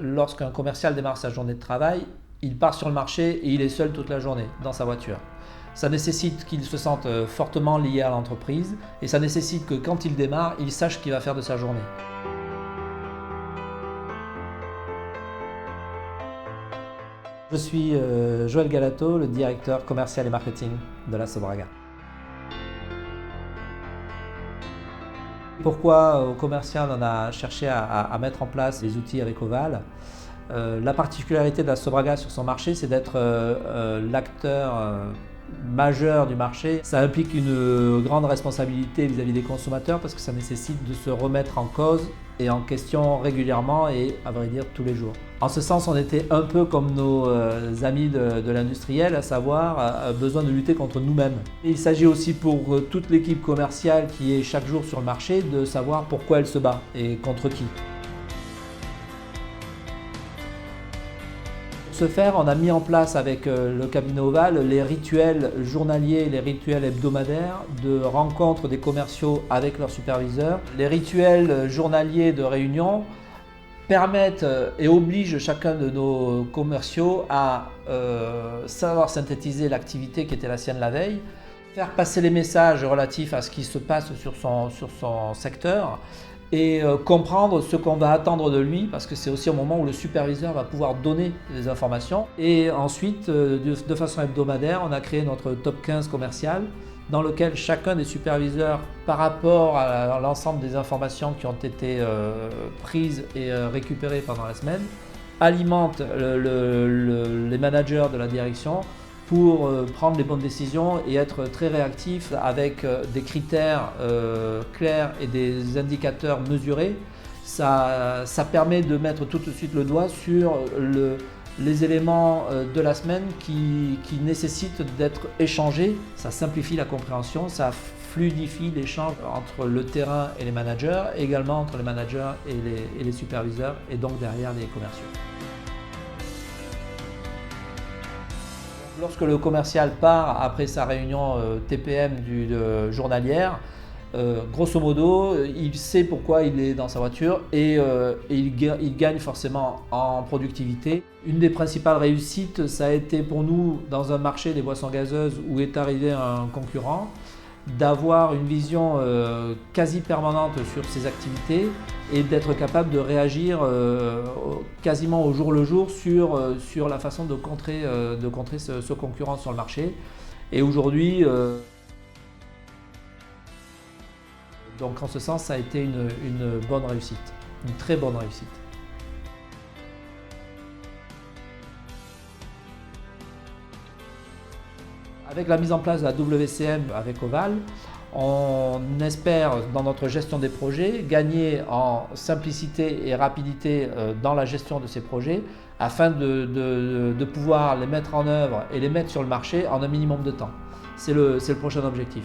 Lorsqu'un commercial démarre sa journée de travail, il part sur le marché et il est seul toute la journée dans sa voiture. Ça nécessite qu'il se sente fortement lié à l'entreprise et ça nécessite que quand il démarre, il sache ce qu'il va faire de sa journée. Je suis Joël Galato, le directeur commercial et marketing de la Sobraga. Pourquoi au commercial on a cherché à mettre en place les outils avec Oval? La particularité de la Sobraga sur son marché, c'est d'être l'acteur majeur du marché. Ça implique une grande responsabilité vis-à-vis des consommateurs parce que ça nécessite de se remettre en cause et en question régulièrement et à vrai dire tous les jours. En ce sens, on était un peu comme nos amis de l'industriel, à savoir besoin de lutter contre nous-mêmes. Il s'agit aussi pour toute l'équipe commerciale qui est chaque jour sur le marché de savoir pourquoi elle se bat et contre qui. Pour ce faire, on a mis en place avec le cabinet Oval les rituels journaliers, les rituels hebdomadaires de rencontres des commerciaux avec leurs superviseurs. Les rituels journaliers de réunion permettent et obligent chacun de nos commerciaux à savoir synthétiser l'activité qui était la sienne la veille, faire passer les messages relatifs à ce qui se passe sur son secteur et comprendre ce qu'on va attendre de lui parce que c'est aussi au moment où le superviseur va pouvoir donner des informations. Et ensuite, de façon hebdomadaire, on a créé notre top 15 commercial dans lequel chacun des superviseurs, par rapport à l'ensemble des informations qui ont été prises et récupérées pendant la semaine, alimente les managers de la direction pour prendre les bonnes décisions et être très réactif avec des critères clairs et des indicateurs mesurés. Ça permet de mettre tout de suite le doigt sur les éléments de la semaine qui nécessitent d'être échangés. Ça simplifie la compréhension, ça fluidifie l'échange entre le terrain et les managers, également entre les managers et les superviseurs et donc derrière les commerciaux. Lorsque le commercial part après sa réunion TPM journalière, grosso modo, il sait pourquoi il est dans sa voiture et il gagne forcément en productivité. Une des principales réussites, ça a été pour nous, dans un marché des boissons gazeuses où est arrivé un concurrent, d'avoir une vision quasi permanente sur ses activités et d'être capable de réagir quasiment au jour le jour sur la façon de contrer ce concurrent sur le marché. Et aujourd'hui, donc en ce sens, ça a été une bonne réussite, une très bonne réussite. Avec la mise en place de la WCM avec Oval, on espère dans notre gestion des projets gagner en simplicité et rapidité dans la gestion de ces projets afin de pouvoir les mettre en œuvre et les mettre sur le marché en un minimum de temps. C'est le prochain objectif.